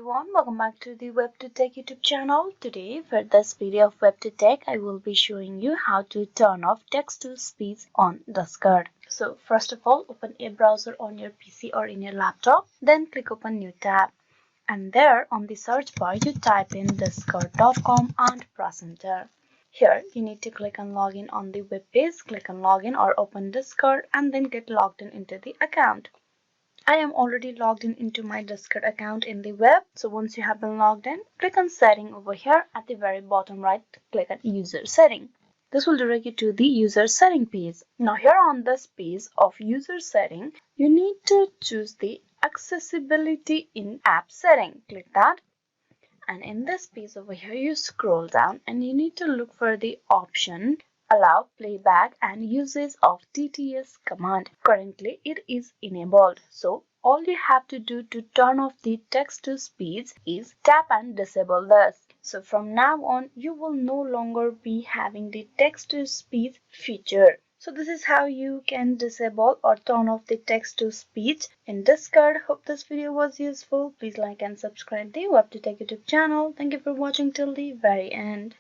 everyone, welcome back to the WebToTech YouTube channel. Today for this video of WebToTech, I will be showing you how to turn off text-to-speech on Discord. So first of all, open a browser on your PC or in your laptop, then click open new tab. And there on the search bar, you type in discord.com and press enter. Here, you need to click on login on the web page, click on login or open Discord and then get logged in into the account. I am already logged in into my Discord account in the web. So once you have been logged in, click on setting over here at the very bottom right, click on user setting. This will direct you to the user setting page. Now here on this page of user setting, you need to choose the accessibility in app setting. Click that. And in this page over here, you scroll down and you need to look for the option allow playback and usage of TTS command. Currently it is enabled, so all you have to do to turn off the text to speech is tap and disable this. So from now on you will no longer be having the text to speech feature. So this is how you can disable or turn off the text to speech in Discord. Hope this video was useful. Please like and subscribe the WebToTech YouTube channel. Thank you for watching till the very end.